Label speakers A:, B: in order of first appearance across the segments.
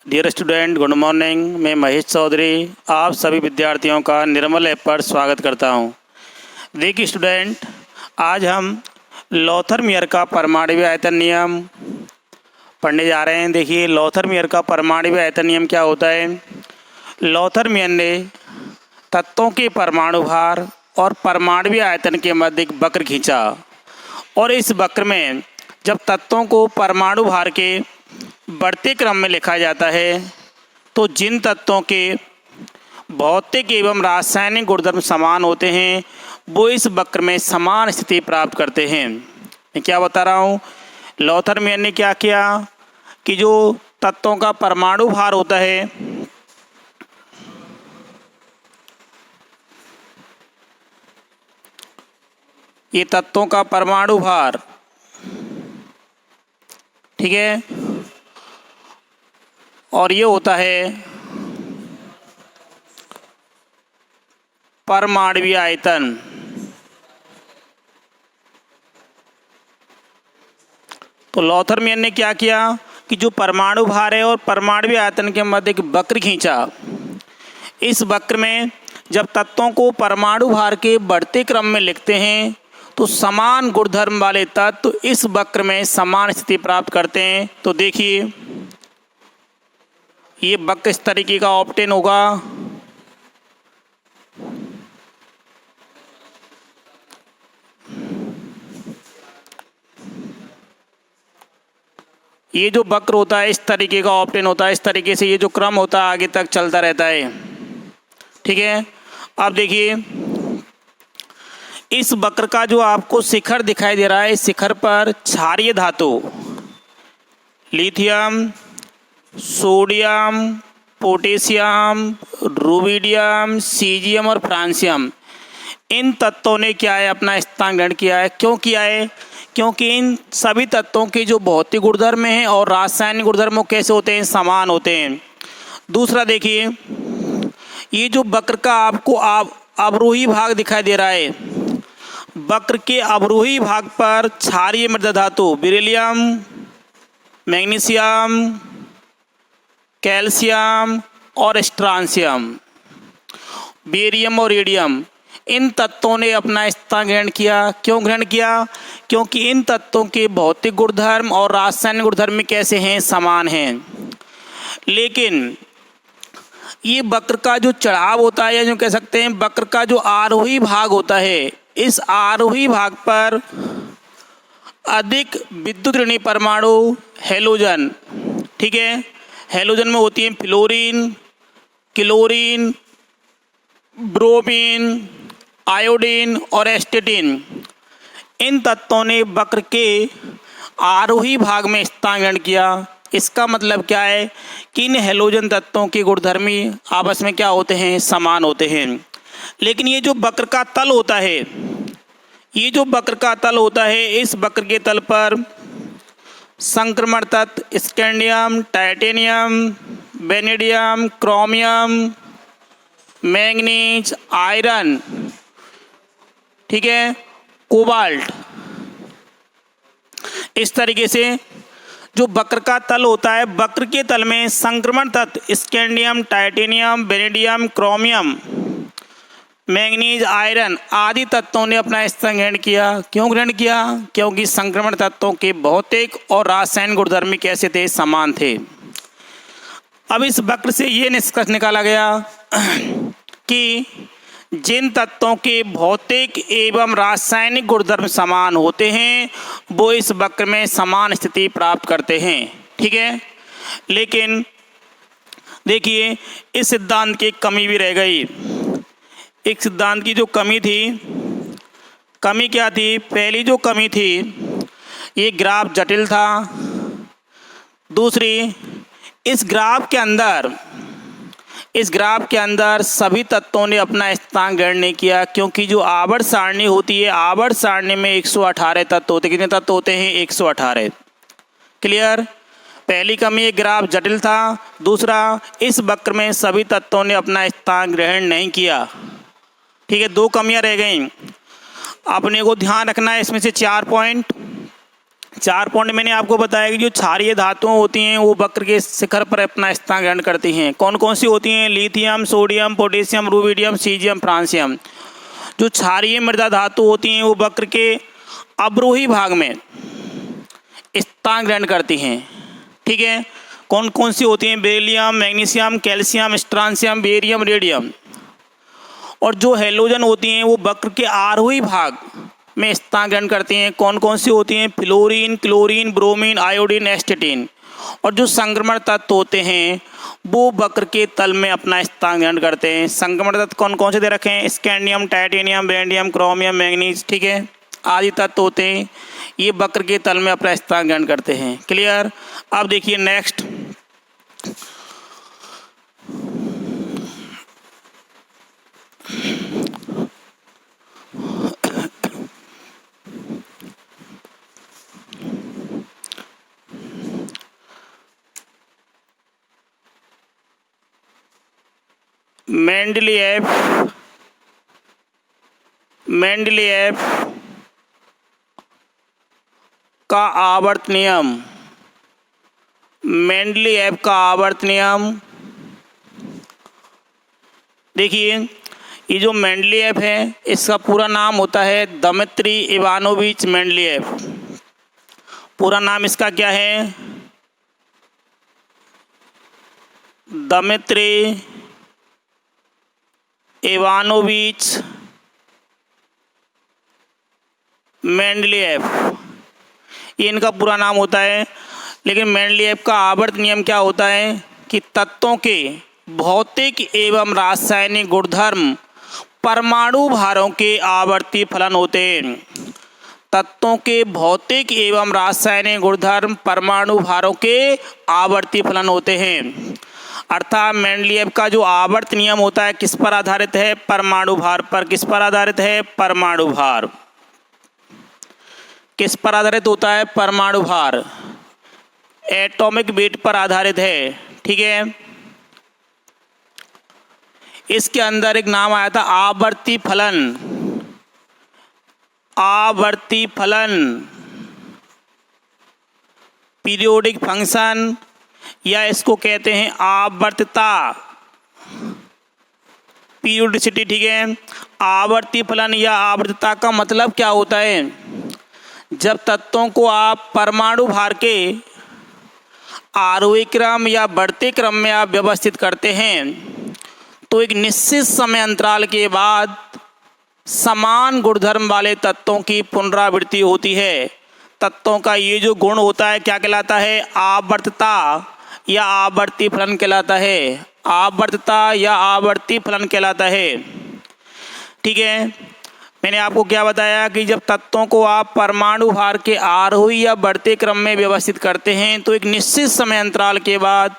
A: Dear student, good morning. मैं महेश चौधरी आप सभी विद्यार्थियों का निर्मल ऐप पर स्वागत करता हूं। देखिए स्टूडेंट, आज हम लोथर-मेयर का परमाणु आयतन नियम पढ़ने जा रहे हैं। देखिए लोथर-मेयर का परमाणु आयतन नियम क्या होता है। लोथर-मेयर ने तत्वों के परमाणु भार और परमाणु आयतन के मध्य एक वक्र खींचा और इस वक्र में जब तत्वों को परमाणु भार के बढ़ते क्रम में लिखा जाता है तो जिन तत्वों के भौतिक एवं रासायनिक गुणधर्म समान होते हैं वो इस वक्र में समान स्थिति प्राप्त करते हैं। मैं क्या बता रहा हूँ, लोथर-मेयर ने क्या किया कि जो तत्वों का परमाणु भार होता है ये तत्वों का परमाणु भार, ठीक है, और ये होता है परमाणु आयतन। तो लोथर-मेयर ने क्या किया कि जो परमाणु भार है और परमाणु आयतन के मध्य एक वक्र खींचा। इस वक्र में जब तत्वों को परमाणु भार के बढ़ते क्रम में लिखते हैं तो समान गुणधर्म वाले तत्व इस वक्र में समान स्थिति प्राप्त करते हैं। तो देखिए ये वक्र इस तरीके का ऑब्टेन होगा। ये जो वक्र होता है इस तरीके का ऑब्टेन होता है। इस तरीके से ये जो क्रम होता है आगे तक चलता रहता है, ठीक है। अब देखिए इस वक्र का जो आपको शिखर दिखाई दे रहा है, इस शिखर पर क्षारीय धातु lithium, sodium, potassium, rubidium, caesium और फ्रांसियम, इन तत्वों ने क्या है अपना स्थान ग्रहण किया है। क्यों किया है? क्योंकि इन सभी तत्वों के जो भौतिक गुणधर्म हैं और रासायनिक गुणधर्म कैसे होते हैं, समान होते हैं। दूसरा देखिए ये जो वक्र का आपको अवरोही भाग दिखाई दे रहा है, वक्र के अवरोही भाग पर क्षारीय मृदा धातु बेरिलियम, मैग्नीशियम, कैल्शियम और स्ट्रांसियम, बेरियम और रेडियम, इन तत्वों ने अपना स्थान ग्रहण किया। क्यों ग्रहण किया? क्योंकि इन तत्वों के भौतिक गुणधर्म और रासायनिक गुणधर्म कैसे हैं, समान हैं। लेकिन ये वक्र का जो चढ़ाव होता है या जो कह सकते हैं वक्र का जो आरोही भाग होता है, इस आरोही भाग पर अधिक विद्युत ऋणी परमाणु हैलोजन, ठीक है, हैलोजन में होती हैं फ्लोरीन, क्लोरीन, ब्रोमीन, आयोडीन और एस्टेटिन, इन तत्वों ने वक्र के आरोही भाग में स्थान ग्रहण किया। इसका मतलब क्या है कि इन हैलोजन तत्वों के गुणधर्मी आपस में क्या होते हैं, समान होते हैं। लेकिन ये जो वक्र का तल होता है, ये जो वक्र का तल होता है, इस वक्र के तल पर संक्रमण तत्व scandium, titanium, vanadium, chromium, manganese, iron, ठीक है, कोबाल्ट, इस तरीके से जो वक्र का तल होता है, वक्र के तल में संक्रमण तत्व scandium, titanium, vanadium, chromium, manganese, iron आदि तत्वों ने अपना स्थान ग्रहण किया। क्यों ग्रहण किया? क्योंकि संक्रमण तत्वों के भौतिक और रासायनिक गुणधर्म कैसे थे, समान थे। अब इस वक्र से ये निष्कर्ष निकाला गया कि जिन तत्वों के भौतिक एवं रासायनिक गुणधर्म समान होते हैं वो इस वक्र में समान स्थिति प्राप्त करते हैं, ठीक है। लेकिन देखिए इस सिद्धांत की कमी भी रह गई। एक सिद्धांत की जो कमी थी, कमी क्या थी? पहली जो कमी थी ये ग्राफ जटिल था। दूसरी, इस ग्राफ के अंदर सभी तत्वों ने अपना स्थान ग्रहण नहीं किया, क्योंकि जो आवर्त सारणी होती है, आवर्त सारणी में 118 तत्व होते हैं। कितने तत्व होते हैं? 118। क्लियर? पहली कमी ये ग्राफ जटिल था। दूसरा, इस वक्र में सभी तत्वों ने अपना स्थान ग्रहण नहीं किया, ठीक है। दो कमियां रह गई, अपने को ध्यान रखना है इसमें से 4 पॉइंट। 4 पॉइंट मैंने आपको बताया कि जो क्षारीय धातुएं होती हैं वो वक्र के शिखर पर अपना स्थान ग्रहण करती हैं। कौन कौन सी होती हैं? Lithium, sodium, potassium, rubidium, caesium, francium. जो क्षारीय मृदा धातु होती हैं वो वक्र के अवरोही भाग में स्थान ग्रहण करती हैं। ठीक है, कौन कौन सी होती हैं? Beryllium, magnesium, calcium, strontium, barium, radium. और जो हैलोजन होती हैं वो वक्र के आरोही भाग में स्थान ग्रहण करती हैं। कौन कौन सी होती हैं? Fluorine, chlorine, bromine, iodine, एस्टेटिन। और जो संक्रमण तत्व होते हैं वो वक्र के तल में अपना स्थान ग्रहण करते हैं। संक्रमण तत्व कौन कौन से दे रखे हैं? Scandium, titanium, beryllium, chromium, manganese. ठीक है, आदि तत्व होते हैं ये वक्र के तल में अपना स्थान ग्रहण करते हैं। क्लियर? अब देखिए नेक्स्ट, मेंडलीएफ का आवर्त नियम। मेंडलीएफ का आवर्त नियम, देखिए ये जो मेंडलीएफ है इसका पूरा नाम होता है दमित्री इवानोविच मेंडलीएफ। पूरा नाम इसका क्या है? दमित्री इवानोविच मेंडलीएफ, ये इनका पूरा नाम होता है। लेकिन मेंडलीएफ का आवर्त नियम क्या होता है कि तत्वों के भौतिक एवं रासायनिक गुणधर्म परमाणु भारों के आवर्ती फलन होते हैं। तत्वों के भौतिक एवं रासायनिक गुणधर्म परमाणु भारों के आवर्ती फलन होते हैं। अर्थात मेंडलीएफ का जो आवर्त नियम होता है किस पर आधारित है? परमाणु भार पर। किस पर आधारित है? परमाणु भार। किस पर आधारित होता है? परमाणु भार, एटॉमिक वेट पर आधारित है। ठीक है, इसके अंदर एक नाम आया था आवर्ती फलन। आवर्ती फलन, पीरियोडिक फंक्शन, या इसको कहते हैं आवर्तता, पीरियोडिसिटी। ठीक है, आवर्ती फलन या आवर्तता का मतलब क्या होता है? जब तत्वों को आप परमाणु भार के आरोही क्रम या बढ़ते क्रम में आप व्यवस्थित करते हैं तो एक निश्चित समय अंतराल के बाद समान गुणधर्म वाले तत्वों की पुनरावृत्ति होती है। तत्वों का ये जो गुण होता है क्या कहलाता है? आवर्तता या आवर्ती फलन कहलाता है। आवर्तता या आवर्ती फलन कहलाता है। ठीक है, मैंने आपको क्या बताया कि जब तत्वों को आप परमाणु भार के आरोही या बढ़ते क्रम में व्यवस्थित करते हैं तो एक निश्चित समय अंतराल के बाद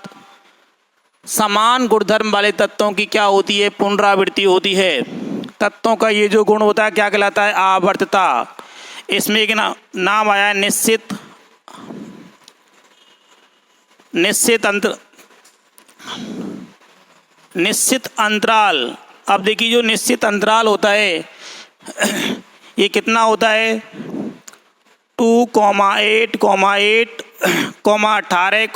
A: समान गुणधर्म वाले तत्वों की क्या होती है? पुनरावृत्ति होती है। तत्वों का ये जो गुण होता है क्या कहलाता है? आवर्तता। इसमें एक नाम आया है निश्चित अंतराल। अब देखिए जो निश्चित अंतराल होता है ये कितना होता है? 2,8,8, 18,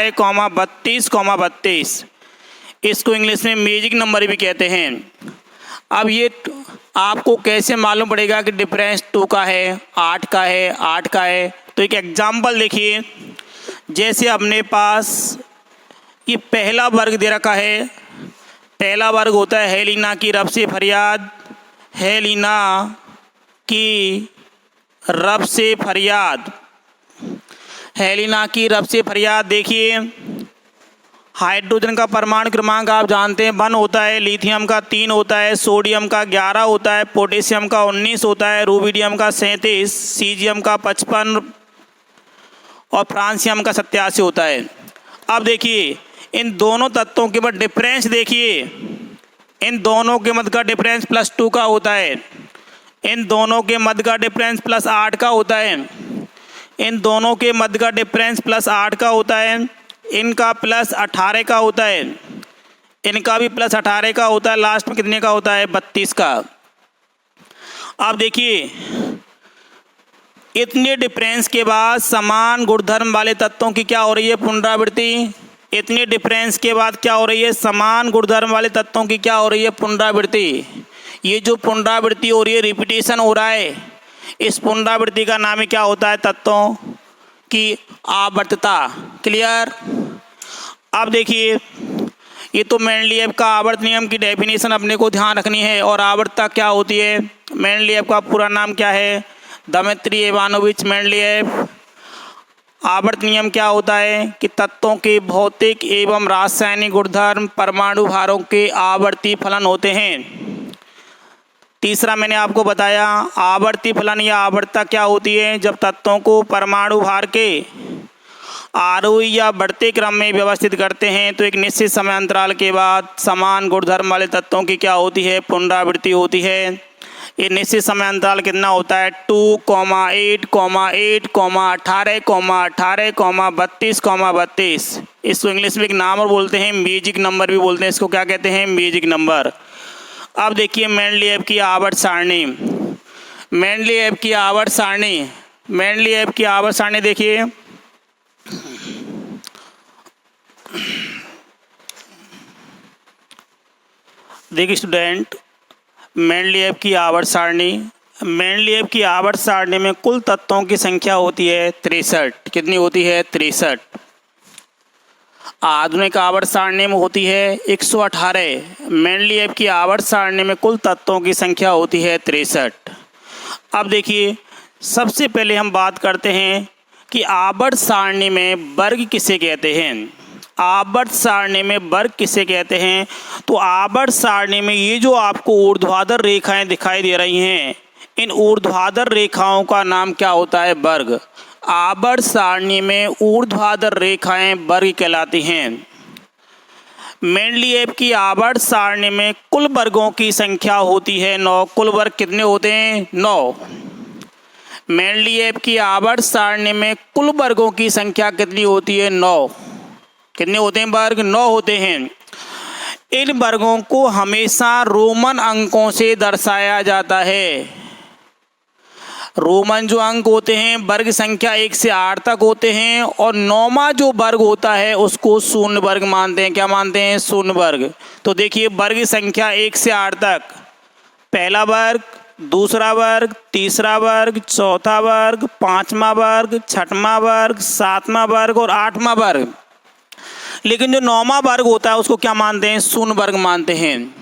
A: 18, 32, 32। इसको इंग्लिश में मैजिक नंबर भी कहते हैं। अब ये आपको कैसे मालूम पड़ेगा कि डिफरेंस 2 का है, 8 का है, 8 का है? तो एक एग्जाम्पल देखिए, जैसे अपने पास ये पहला वर्ग दे रखा है। पहला वर्ग होता है हेलिना की रब से फरियाद। हेलिना की रब से फरियाद, हेलिना की रब से फरियाद। देखिए हाइड्रोजन का परमाणु क्रमांक आप जानते हैं 1 होता है, लिथियम का 3 होता है, सोडियम का 11 होता है, पोटेशियम का 19 होता है, रुबिडियम का 37, सीजियम का 55 और फ्रांसियम का 87 होता है। अब देखिए इन दोनों तत्वों के मध्य डिफरेंस देखिए, इन दोनों के मध्य का डिफरेंस +2 का होता है, इन दोनों के मध्य का डिफरेंस +8 का होता है, इन दोनों के मध्य का डिफरेंस +8 का होता है, इनका +18 का होता है, इनका भी +18 का होता है, लास्ट में कितने का होता है? 32 का। अब देखिए इतने डिफरेंस के बाद समान गुणधर्म वाले तत्वों की क्या हो रही है? पुनरावृत्ति। इतने डिफरेंस के बाद क्या हो रही है? समान गुणधर्म वाले तत्वों की क्या हो रही है? पुनरावृत्ति। ये जो पुनरावृत्ति हो रही है, रिपीटेशन हो रहा है, इस पुनरावृत्ति का नाम ही क्या होता है? तत्वों की आवर्तता। क्लियर? अब देखिए, ये तो मेंडलीव का आवर्त नियम की डेफिनेशन अपने को ध्यान रखनी है। और आवर्तता क्या होती है? मेंडलीव का पूरा नाम क्या है? Dmitri Ivanovich Mendeleev. आवर्त नियम क्या होता है कि तत्वों के भौतिक एवं रासायनिक गुणधर्म परमाणु भारों के आवर्ती फलन होते हैं। तीसरा मैंने आपको बताया, आवर्ती फलन या आवर्तता क्या होती है? जब तत्वों को परमाणु भार के आरोही या बढ़ते क्रम में व्यवस्थित करते हैं तो एक निश्चित समय अंतराल के बाद समान गुणधर्म वाले तत्वों की क्या होती है? पुनरावृत्ति होती है। ये निश्चित समय अंतराल कितना होता है? 2,8,8,18,18,32,32। इसको इंग्लिश में एक नाम और बोलते हैं, मैजिक नंबर भी बोलते हैं। इसको क्या कहते हैं? Magic number. अब देखिए मेंडलीव की आवर्त सारणी। मेंडलीव की आवर्त सारणी, मेंडलीव की आवर्त सारणी देखिए। देखिए स्टूडेंट, मेंडलीव की आवर्त सारणी, मेंडलीव की आवर्त सारणी में कुल तत्वों की संख्या होती है 63। कितनी होती है? 63। आधुनिक आवर्त सारणी में होती है 118। मेंडलीव की आवर्त सारणी में कुल तत्वों की संख्या होती है 63। अब देखिए, सबसे पहले हम बात करते हैं कि आवर्त सारणी में वर्ग किसे कहते हैं। आवर्त सारणी में वर्ग किसे कहते हैं? तो आवर्त सारणी में ये जो आपको ऊर्ध्वाधर रेखाएं दिखाई दे रही हैं, इन ऊर्ध्वाधर रेखाओं का नाम क्या होता है? वर्ग। आवर्त सारणी में ऊर्ध्वाधर रेखाएं वर्ग कहलाती हैं। मेंडलीव की आवर्त सारणी में कुल वर्गों की संख्या होती है 9। कुल वर्ग कितने होते हैं? 9। मेंडलीव की आवर्त सारणी में कुल वर्गों की संख्या कितनी होती है? 9। कितने होते हैं वर्ग? 9 होते हैं। इन वर्गों को हमेशा रोमन अंकों से दर्शाया जाता है। रोमन जो अंक होते हैं वर्ग संख्या 1 से 8 तक होते हैं, और 9वां जो वर्ग होता है उसको शून्य वर्ग मानते हैं। क्या मानते हैं? शून्य वर्ग। तो देखिए, वर्ग संख्या 1 से 8 तक, पहला वर्ग, दूसरा वर्ग, तीसरा वर्ग, चौथा वर्ग, पांचवा वर्ग, छठवां वर्ग, सातवां वर्ग और 8वां वर्ग। लेकिन जो 9वां वर्ग होता है उसको क्या मानते हैं? शून्य वर्ग मानते हैं।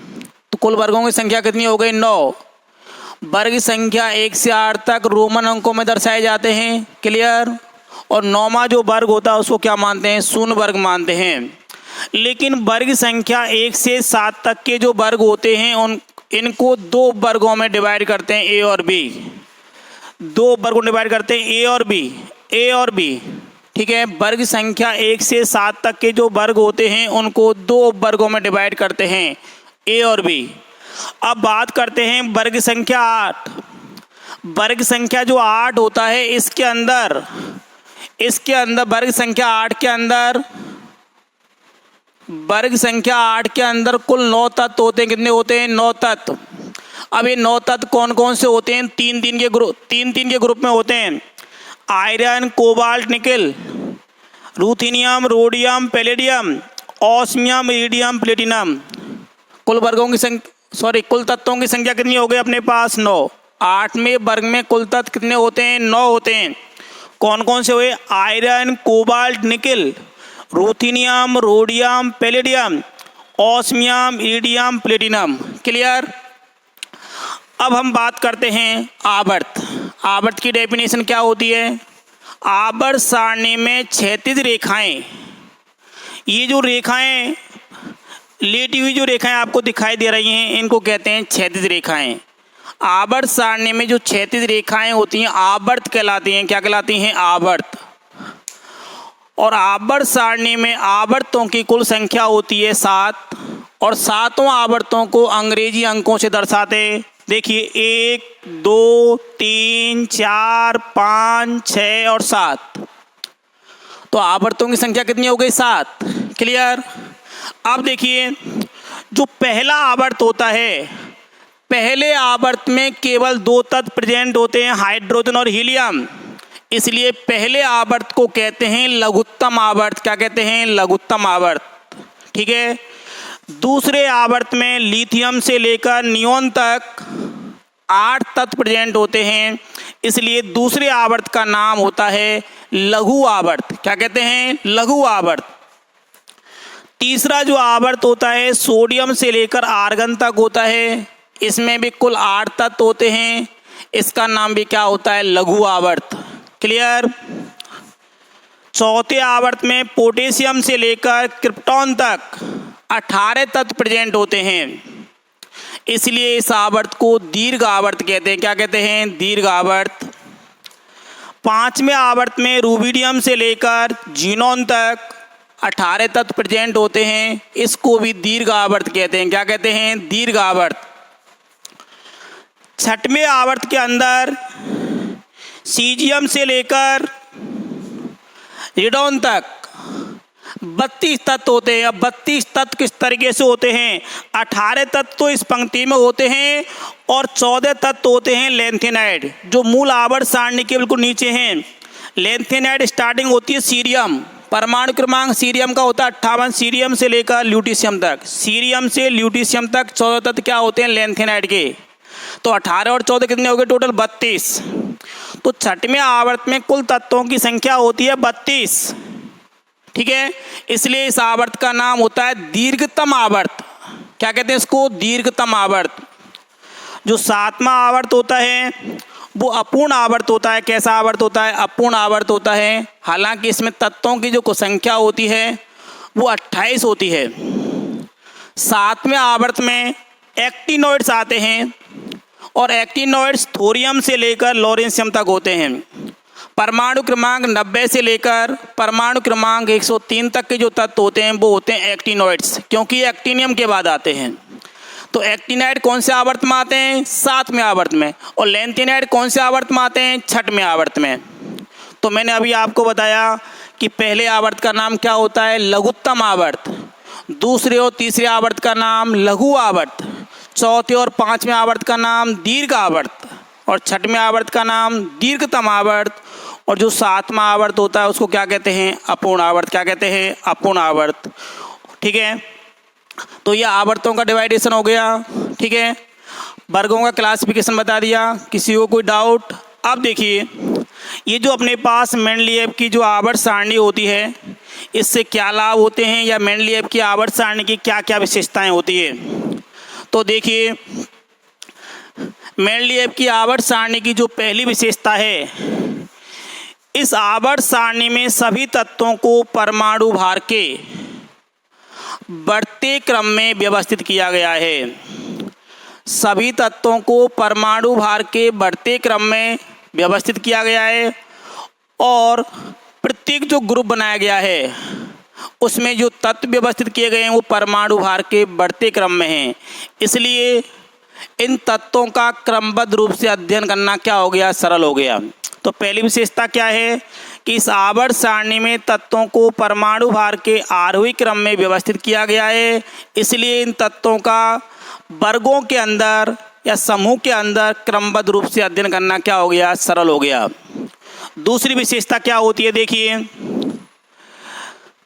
A: तो कुल वर्गों की संख्या कितनी हो गई? 9। वर्ग संख्या 1 से 8 तक रोमन अंकों में दर्शाए जाते हैं। क्लियर? और 9वां जो वर्ग होता है उसको क्या मानते हैं? शून्य वर्ग मानते हैं। लेकिन वर्ग संख्या 1 से 7 तक के जो वर्ग होते हैं इनको 2 वर्गों में डिवाइड करते हैं, ए और बी। 2 वर्गों में डिवाइड करते हैं, ए और बी। ए और बी, ठीक है। वर्ग संख्या 1 से 7 तक के जो वर्ग होते हैं उनको 2 वर्गों में डिवाइड करते हैं, ए और बी। अब बात करते हैं वर्ग संख्या 8। वर्ग संख्या जो 8 होता है इसके अंदर वर्ग संख्या 8 के अंदर, वर्ग संख्या 8 के अंदर कुल 9 तत्व होते हैं। कितने होते हैं? 9 तत्व। अब ये 9 तत्व कौन कौन से होते हैं? 3-3 के ग्रुप में होते हैं। आयरन, कोबाल्ट, निकल, ruthenium, rhodium, palladium, osmium, iridium, platinum. कुल वर्गों की कुल तत्वों की संख्या कितनी हो गई अपने पास? 9। 8वें वर्ग में कुल तत्व कितने होते हैं? 9 होते हैं। कौन कौन से हुए? आयरन, कोबाल्ट, निकल, ruthenium, rhodium, palladium, osmium, iridium, platinum. Clear? अब हम बात करते हैं आवर्त। आवर्त की डेफिनेशन क्या होती है? आवर्त सारणी में क्षैतिज रेखाएं, ये जो रेखाएं लेटी हुई जो रेखाएं आपको दिखाई दे रही हैं इनको कहते हैं क्षैतिज रेखाएं। आवर्त सारणी में जो क्षैतिज रेखाएं होती हैं आवर्त कहलाती हैं। क्या कहलाती हैं? आवर्त। और आवर्त सारणी में आवर्तों की कुल संख्या होती है 7, और 7वां आवर्तों को अंग्रेजी अंकों से दर्शाते हैं। देखिए 1, 2, 3, 4, 5, 6 और 7। तो आवर्तों की संख्या कितनी हो गई? 7। क्लियर? अब देखिए, जो पहला आवर्त होता है, पहले आवर्त में केवल 2 तत्व प्रेजेंट होते हैं, हाइड्रोजन और हीलियम। इसलिए पहले आवर्त को कहते हैं लघुत्तम आवर्त। क्या कहते हैं? लघुत्तम आवर्त। ठीक है। दूसरे आवर्त में लिथियम से लेकर नियोन तक 8 तत्व प्रेजेंट होते हैं, इसलिए दूसरे आवर्त का नाम होता है लघु आवर्त। क्या कहते हैं? लघु आवर्त। तीसरा जो आवर्त होता है सोडियम से लेकर आर्गन तक होता है, इसमें भी कुल 8 तत्व होते हैं, इसका नाम भी क्या होता है? लघु आवर्त। क्लियर? चौथे आवर्त में पोटेशियम से लेकर क्रिप्टॉन तक 18 तत्व प्रेजेंट होते हैं, इसलिए इस आवर्त को दीर्घ आवर्त कहते हैं। क्या कहते हैं? दीर्घ आवर्त। पांचवें आवर्त में रूबिडियम से लेकर जीनोन तक 18 तत्व प्रेजेंट होते हैं, इसको भी दीर्घ आवर्त कहते हैं। क्या कहते हैं? दीर्घ आवर्त। छठवें आवर्त के अंदर सीजियम से लेकर रेडॉन तक 32 तत्व होते हैं। अब 32 तत्व किस तरीके से होते हैं? 18 तत्व तो इस पंक्ति में होते हैं और 14 तत्व होते हैं लेंथेनाइड, जो मूल आवर्त सारणी के बिल्कुल नीचे हैं। लेंथेनाइड स्टार्टिंग होती है सीरियम, परमाणु क्रमांक सीरियम का होता है 58, सीरियम से लेकर ल्यूटीशियम तक। सीरियम से ल्यूटीशियम तक 14 तत्व क्या होते हैं? लेंथेनाइड के। तो 18 और 14 कितने हो गए? टोटल 32। तो छठवें आवर्त में कुल तत्वों की संख्या होती है 32। ठीक है, इसलिए इस आवर्त का नाम होता है दीर्घतम आवर्त। क्या कहते हैं इसको? दीर्घतम आवर्त। जो सातवां आवर्त होता है वो अपूर्ण आवर्त होता है। कैसा आवर्त होता है? अपूर्ण आवर्त होता है। हालांकि इसमें तत्वों की जो संख्या होती है वो 28 होती है। सातवें आवर्त में एक्टिनोइड्स आते हैं और एक्टिनोइड्स थोरियम से लेकर लॉरेंशियम तक होते हैं। परमाणु क्रमांक 90 से लेकर परमाणु क्रमांक 103 तक के जो तत्व होते हैं वो होते हैं एक्टिनोइड्स, क्योंकि एक्टिनियम के बाद आते हैं। तो एक्टिनाइड कौन से आवर्त में आते हैं? 7वें आवर्त में। और लेंथेनाइड कौन से आवर्त में आते हैं? 6वें आवर्त में। तो मैंने अभी आपको बताया कि पहले आवर्त का नाम क्या होता है? लघुत्तम आवर्त। दूसरे और तीसरे आवर्त का नाम लघु आवर्त। चौथे और पांचवें आवर्त का नाम दीर्घ आवर्त। और 6वें आवर्त का नाम दीर्घतम आवर्त। और जो 7वां आवर्त होता है उसको क्या कहते हैं? अपूर्ण आवर्त। क्या कहते हैं? अपूर्ण आवर्त। ठीक है, तो ये आवर्तों का डिवाइडेशन हो गया। ठीक है, वर्गों का क्लासिफिकेशन बता दिया। किसी को कोई डाउट? अब देखिए, ये जो अपने पास मेंडलीएव की जो आवर्त सारणी होती है, इससे क्या लाभ होते हैं या मेंडलीएव की आवर्त सारणी की क्या क्या विशेषताएं होती है? तो देखिए, मेंडलीएव की आवर्त सारणी की जो पहली विशेषता है, इस आवर्त सारणी में सभी तत्वों को परमाणु भार के बढ़ते क्रम में व्यवस्थित किया गया है। सभी तत्वों को परमाणु भार के बढ़ते क्रम में व्यवस्थित किया गया है और प्रत्येक जो ग्रुप बनाया गया है उसमें जो तत्व व्यवस्थित किए गए हैं वो परमाणु भार के बढ़ते क्रम में हैं। इसलिए इन तत्वों का क्रमबद्ध रूप से अध्ययन करना क्या हो गया? सरल हो गया। तो पहली विशेषता क्या है कि इस आवर्त सारणी में तत्वों को परमाणु भार के आरोही क्रम में व्यवस्थित किया गया है, इसलिए इन तत्वों का वर्गों के अंदर या समूह के अंदर क्रमबद्ध रूप से अध्ययन करना क्या हो गया? सरल हो गया। दूसरी विशेषता क्या होती है? देखिए,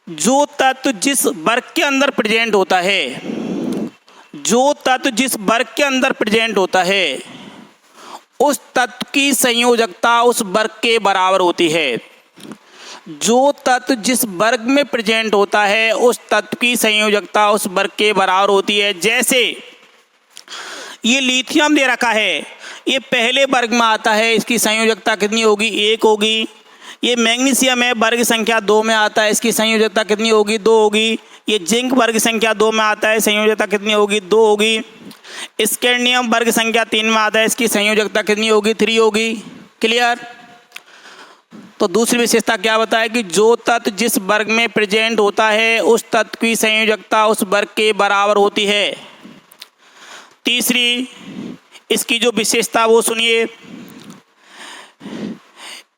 A: जो तत्व जिस वर्ग के अंदर प्रेजेंट होता है, जो तत्व जिस वर्ग के अंदर प्रेजेंट होता है उस तत्व की संयोजकता उस वर्ग के बराबर होती है। जो तत्व जिस वर्ग में प्रेजेंट होता है उस तत्व की संयोजकता उस वर्ग के बराबर होती है। जैसे ये लिथियम दे रखा है, ये पहले वर्ग में आता है, इसकी संयोजकता कितनी होगी? 1 होगी। ये मैग्नीशियम है, वर्ग संख्या 2 में आता है, इसकी संयोजकता कितनी होगी? 2 होगी। ये जिंक वर्ग संख्या 2 में आता है, संयोजकता कितनी होगी? 2 होगी। स्कैंडियम वर्ग संख्या 3 में आता है, इसकी संयोजकता कितनी होगी? 3 होगी। क्लियर? तो दूसरी विशेषता क्या बताए कि जो तत्व जिस वर्ग में प्रेजेंट होता है उस तत्व की संयोजकता उस वर्ग के बराबर होती है। तीसरी इसकी जो विशेषता वो सुनिए,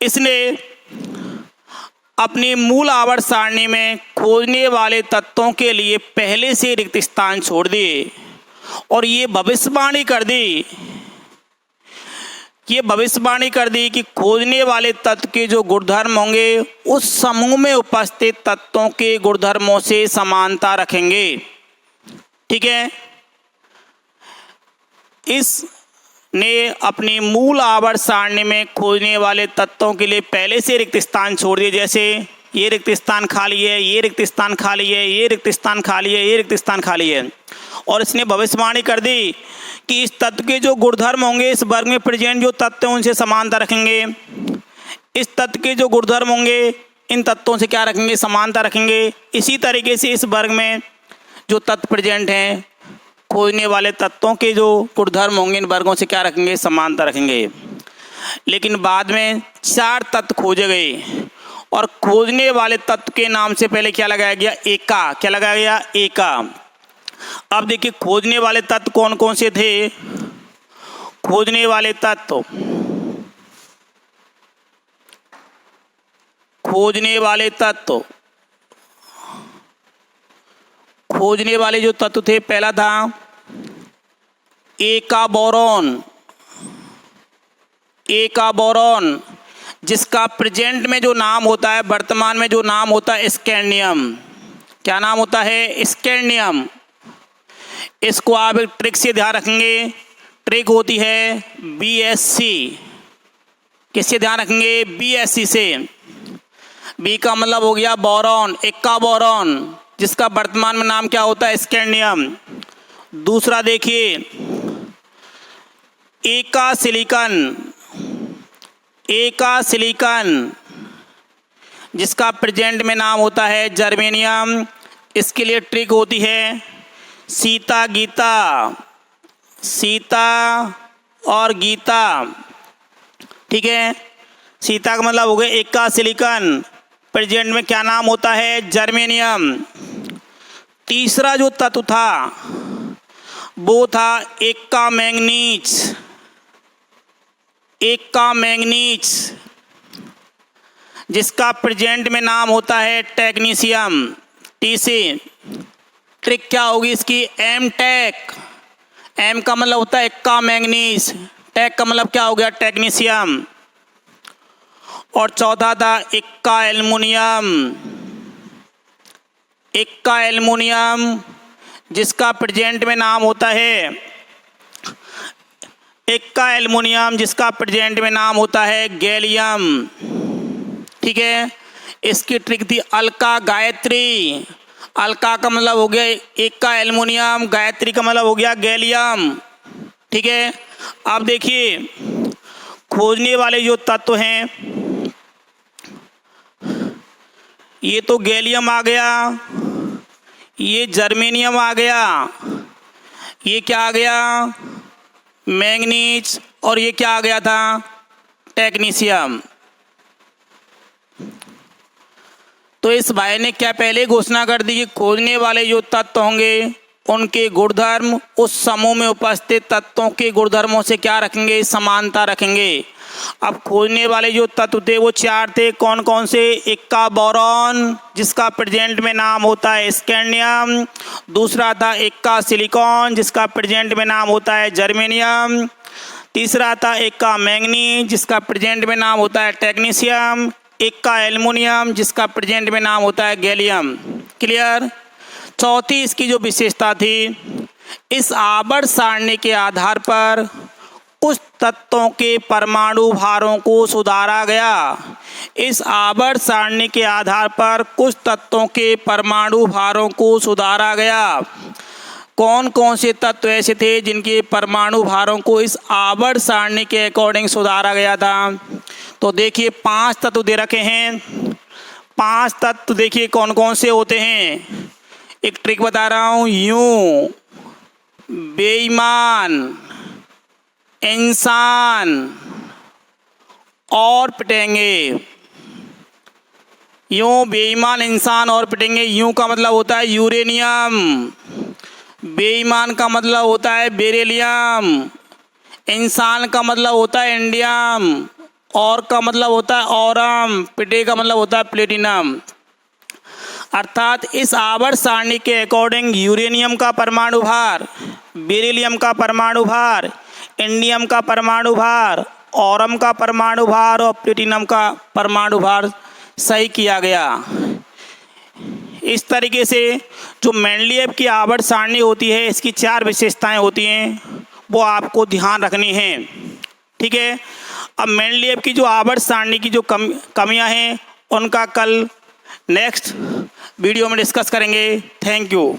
A: इसने अपनी मूल आवर्त सारणी में खोजने वाले तत्वों के लिए पहले से रिक्त स्थान छोड़ दिए और ये भविष्यवाणी कर दी ये भविष्यवाणी कर दी कि खोजने वाले तत्व के जो गुणधर्म होंगे उस समूह में उपस्थित तत्वों के गुणधर्मों से समानता रखेंगे। ठीक है, इसने अपनी मूल आवर्त सारणी में खोजने वाले तत्वों के लिए पहले से रिक्त स्थान छोड़ दिए। जैसे ये रिक्त स्थान खाली है, ये रिक्त स्थान खाली है, ये रिक्त स्थान खाली है, ये रिक्त स्थान खाली है। और इसने भविष्यवाणी कर दी कि इस तत्व के जो गुणधर्म होंगे इस वर्ग में प्रेजेंट जो तत्व हैं उनसे समानता रखेंगे। इस तत्व के जो गुणधर्म होंगे इन तत्वों से क्या रखेंगे, समानता रखेंगे। इसी तरीके से इस वर्ग में जो तत्व प्रेजेंट हैं खोजने वाले तत्वों के जो गुणधर्म होंगे इन वर्गों से क्या रखेंगे, समानता रखेंगे। लेकिन बाद में 4 तत्व खोजे गए और खोजने वाले तत्व के नाम से पहले क्या लगाया गया, एका। क्या लगाया गया, एका। अब देखिए खोजने वाले तत्व कौन कौन से थे। खोजने वाले तत्व, खोजने वाले तत्व, खोजने वाले जो तत्व थे, पहला था एका बोरॉन। एका बोरॉन जिसका प्रेजेंट में जो नाम होता है, वर्तमान में जो नाम होता है स्कैंडियम। क्या नाम होता है, स्कैंडियम। इसको आप एक ट्रिक से ध्यान रखेंगे, ट्रिक होती है BSc। किससे ध्यान रखेंगे, BSc से। बी का मतलब हो गया बोरॉन, एका बोरॉन जिसका वर्तमान में नाम क्या होता है, स्कैंडियम। दूसरा देखिए एका सिलिकॉन। एका सिलिकॉन जिसका प्रेजेंट में नाम होता है जर्मेनियम। इसके लिए ट्रिक होती है सीता गीता। सीता और गीता, ठीक है। सीता का मतलब हो गया एका सिलिकॉन, प्रेजेंट में क्या नाम होता है, जर्मेनियम। तीसरा जो तत्व था वो था एका मैंगनीज। एका मैंगनीज जिसका प्रेजेंट में नाम होता है टेक्नीशियम। टी से ट्रिक क्या होगी इसकी, एम टेक। एम का मतलब होता है एका मैंगनीज, टेक का मतलब क्या हो गया, टेक्नीशियम। और चौथा था एका एल्युमिनियम। एका एल्युमिनियम जिसका प्रेजेंट में नाम होता है, एका एल्युमिनियम जिसका प्रेजेंट में नाम होता है गैलियम। ठीक है, इसकी ट्रिक थी अलका गायत्री। अलका का मतलब हो गया एका एल्युमिनियम, गायत्री का मतलब हो गया गैलियम। ठीक है, अब देखिए खोजने वाले जो तत्व हैं, ये तो गैलियम आ गया, ये जर्मेनियम आ गया, ये क्या आ गया, मैंगनीज, और ये क्या आ गया था, टेक्नीशियम। तो इस भाई ने क्या पहले घोषणा कर दी कि खोजने वाले जो तत्व होंगे उनके गुणधर्म उस समूह में उपस्थित तत्वों के गुणधर्मों से क्या रखेंगे, समानता रखेंगे। अब खोजने वाले जो तत्व थे वो 4 थे। कौन कौन से, एका बोरॉन जिसका प्रेजेंट में नाम होता है स्कैंडियम। दूसरा था एका सिलिकॉन जिसका प्रेजेंट में नाम होता है जर्मेनियम। तीसरा था एका मैंगनीज जिसका प्रेजेंट में नाम होता है टेक्नीशियम। एका एल्युमिनियम जिसका प्रेजेंट में नाम होता है गैलियम। क्लियर। चौथी इसकी जो विशेषता थी, इस आवर्त सारणी के आधार पर कुछ तत्वों के परमाणु भारों को सुधारा गया। इस आवर्त सारणी के आधार पर कुछ तत्वों के परमाणु भारों को सुधारा गया। कौन कौन से तत्व ऐसे थे जिनके परमाणु भारों को इस आवर्त सारणी के अकॉर्डिंग सुधारा गया था? तो देखिए 5 तत्व दे रखे हैं। 5 तत्व देखिए कौन कौन से होते हैं। एक ट्रिक बता रहा हूँ, यूं, बेईमान, इंसान और पिटेंगे। यूं, बेईमान, इंसान और पिटेंगे। यूं का मतलब होता है यूरेनियम, बेईमान का मतलब होता है बेरिलियम, इंसान का मतलब होता है इंडियम, और का मतलब होता है औरम, पिटे का मतलब होता है प्लेटिनम। अर्थात इस आवर्त सारणी के अकॉर्डिंग यूरेनियम का परमाणु भार, बेरिलियम का परमाणु भार, इंडियम का परमाणु भार ऑरम का परमाणु भार और प्लेटिनम का परमाणु भार सही किया गया। इस तरीके से जो मेंडलीएव की आवर्त सारणी होती है इसकी 4 विशेषताएं होती हैं, वो आपको ध्यान रखनी है। ठीक है, अब मेंडलीएव की जो आवर्त सारणी की जो कमियां हैं उनका कल नेक्स्ट वीडियो में डिस्कस करेंगे। Thank you.